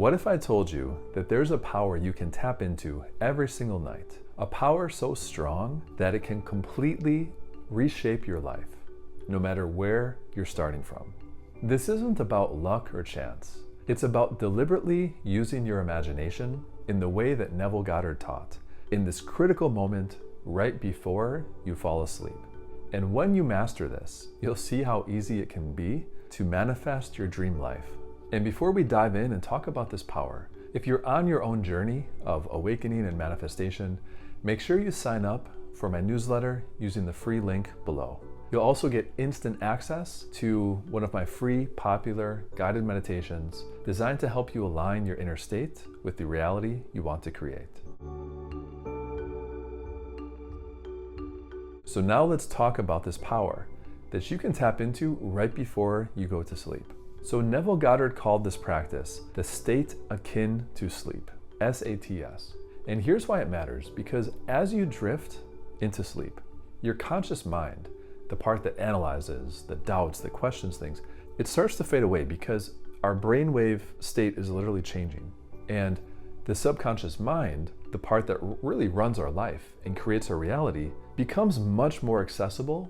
What if I told you that there's a power you can tap into every single night? A power so strong that it can completely reshape your life, no matter where you're starting from. This isn't about luck or chance. It's about deliberately using your imagination in the way that Neville Goddard taught, in this critical moment right before you fall asleep. And when you master this, you'll see how easy it can be to manifest your dream life. And before we dive in and talk about this power, if you're on your own journey of awakening and manifestation, make sure you sign up for my newsletter using the free link below. You'll also get instant access to one of my free popular guided meditations designed to help you align your inner state with the reality you want to create. So now let's talk about this power that you can tap into right before you go to sleep. So Neville Goddard called this practice the state akin to sleep, SATS. And here's why it matters, because as you drift into sleep, your conscious mind, the part that analyzes, that doubts, that questions things, it starts to fade away because our brainwave state is literally changing. And the subconscious mind, the part that really runs our life and creates our reality, becomes much more accessible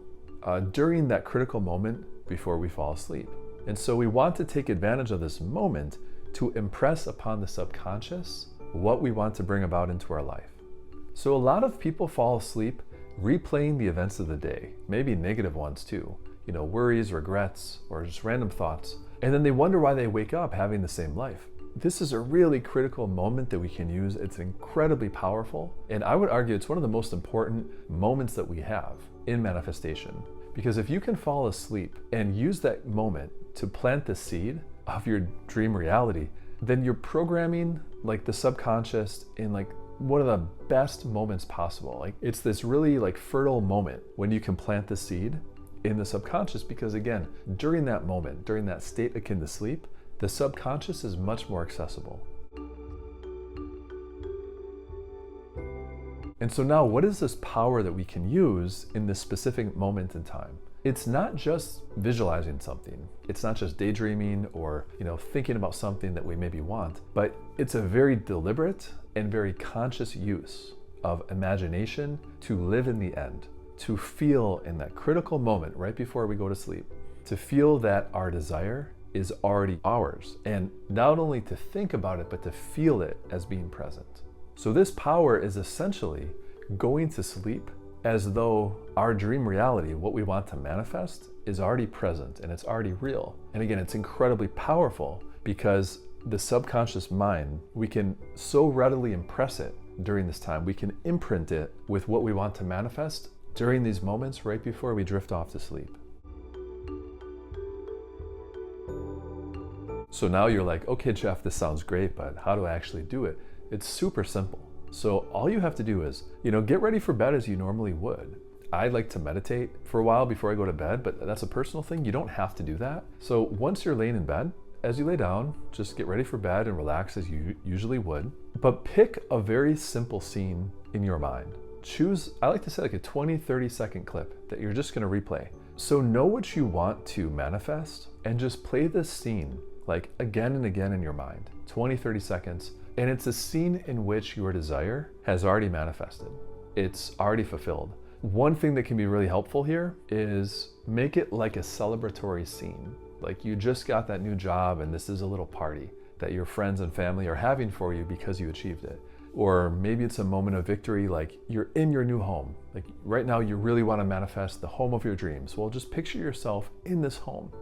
during that critical moment before we fall asleep. And so we want to take advantage of this moment to impress upon the subconscious what we want to bring about into our life. So a lot of people fall asleep replaying the events of the day, maybe negative ones too, worries, regrets, or just random thoughts. And then they wonder why they wake up having the same life. This is a really critical moment that we can use. It's incredibly powerful. And I would argue it's one of the most important moments that we have in manifestation. Because if you can fall asleep and use that moment to plant the seed of your dream reality, then you're programming the subconscious in one of the best moments possible. It's this really fertile moment when you can plant the seed in the subconscious, because again, during that moment, during that state akin to sleep, the subconscious is much more accessible. And so now, what is this power that we can use in this specific moment in time? It's not just visualizing something. It's not just daydreaming or thinking about something that we maybe want, but it's a very deliberate and very conscious use of imagination to live in the end, to feel in that critical moment right before we go to sleep, to feel that our desire is already ours, and not only to think about it, but to feel it as being present. So this power is essentially going to sleep as though our dream reality, what we want to manifest, is already present and it's already real. And again, it's incredibly powerful because the subconscious mind, we can so readily impress it during this time. We can imprint it with what we want to manifest during these moments right before we drift off to sleep. So now you're like, okay, Jeff, this sounds great, but how do I actually do it? It's super simple. So all you have to do is, get ready for bed as you normally would. I like to meditate for a while before I go to bed, but that's a personal thing. You don't have to do that. So once you're laying in bed, as you lay down, just get ready for bed and relax as you usually would. But pick a very simple scene in your mind. Choose, I like to say, a 20, 30-second clip that you're just going to replay. So know what you want to manifest and just play this scene again and again in your mind, 20, 30 seconds. And it's a scene in which your desire has already manifested. It's already fulfilled. One thing that can be really helpful here is make it like a celebratory scene. Like you just got that new job and this is a little party that your friends and family are having for you because you achieved it. Or maybe it's a moment of victory, like you're in your new home. Like right now you really want to manifest the home of your dreams. Well, just picture yourself in this home,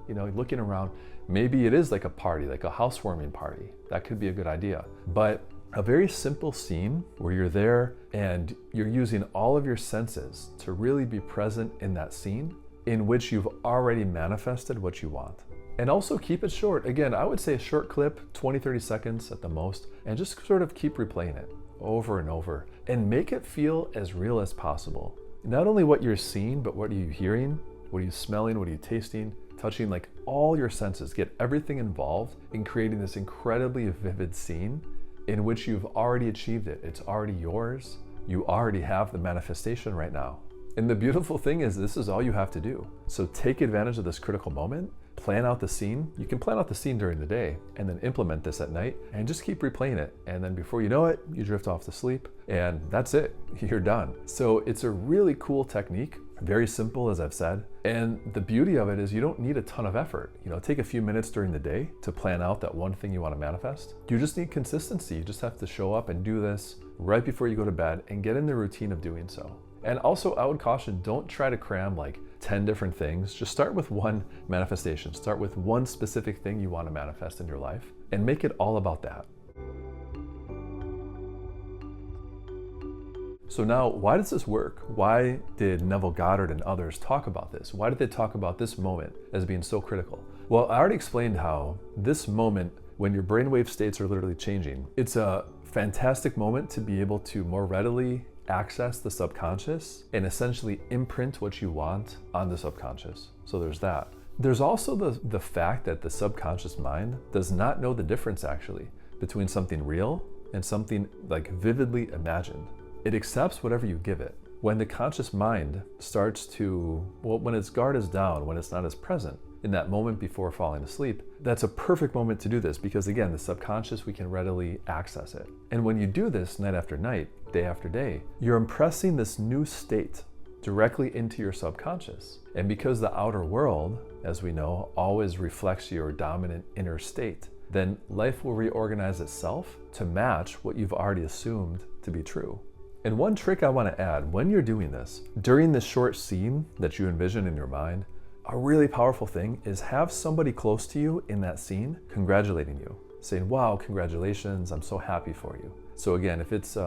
looking around. Maybe it is like a party, like a housewarming party. That could be a good idea. But a very simple scene where you're there and you're using all of your senses to really be present in that scene in which you've already manifested what you want. And also keep it short. Again, I would say a short clip, 20, 30 seconds at the most, and just sort of keep replaying it over and over and make it feel as real as possible. Not only what you're seeing, but what are you hearing? What are you smelling? What are you tasting? Touching, all your senses. Get everything involved in creating this incredibly vivid scene in which you've already achieved it. It's already yours. You already have the manifestation right now. And the beautiful thing is this is all you have to do. So take advantage of this critical moment plan out the scene. You can plan out the scene during the day and then implement this at night and just keep replaying it. And then before you know it, you drift off to sleep and that's it, you're done. So it's a really cool technique, very simple as I've said. And the beauty of it is you don't need a ton of effort. Take a few minutes during the day to plan out that one thing you want to manifest. You just need consistency. You just have to show up and do this right before you go to bed and get in the routine of doing so. And also I would caution, don't try to cram like 10 different things. Just start with one manifestation. Start with one specific thing you want to manifest in your life and make it all about that. So now, why does this work? Why did Neville Goddard and others talk about this? Why did they talk about this moment as being so critical? Well, I already explained how this moment, when your brainwave states are literally changing, it's a fantastic moment to be able to more readily access the subconscious and essentially imprint what you want on the subconscious. So there's that. There's also the fact that the subconscious mind does not know the difference actually between something real and something like vividly imagined. It accepts whatever you give it. When the conscious mind starts to, when its guard is down, when it's not as present in that moment before falling asleep, that's a perfect moment to do this because again, the subconscious, we can readily access it. And when you do this night after night, day after day, you're impressing this new state directly into your subconscious. And because the outer world, as we know, always reflects your dominant inner state, then life will reorganize itself to match what you've already assumed to be true. And one trick I want to add when you're doing this, during this short scene that you envision in your mind, a really powerful thing is have somebody close to you in that scene congratulating you, saying, wow, congratulations, I'm so happy for you. So again, if it's,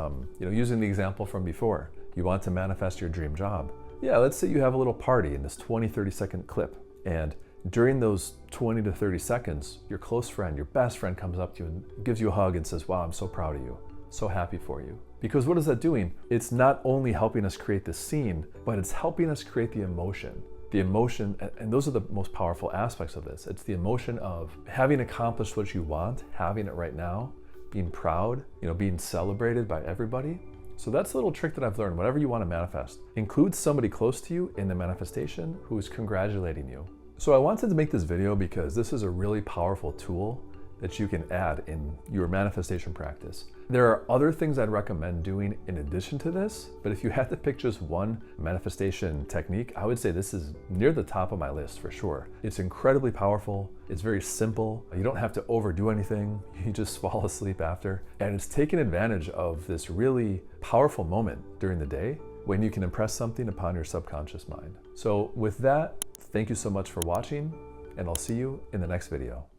using the example from before, you want to manifest your dream job. Yeah, let's say you have a little party in this 20-30 second clip. And during those 20 to 30 seconds, your close friend, your best friend comes up to you and gives you a hug and says, wow, I'm so proud of you. So happy for you. Because what is that doing? It's not only helping us create this scene, but it's helping us create the emotion. The emotion, and those are the most powerful aspects of this. It's the emotion of having accomplished what you want, having it right now, being proud, being celebrated by everybody. So that's a little trick that I've learned. Whatever you want to manifest, include somebody close to you in the manifestation who is congratulating you. So I wanted to make this video because this is a really powerful tool that you can add in your manifestation practice. There are other things I'd recommend doing in addition to this, but if you had to pick just one manifestation technique, I would say this is near the top of my list for sure. It's incredibly powerful. It's very simple. You don't have to overdo anything. You just fall asleep after. And it's taking advantage of this really powerful moment during the day when you can impress something upon your subconscious mind. So with that, thank you so much for watching, and I'll see you in the next video.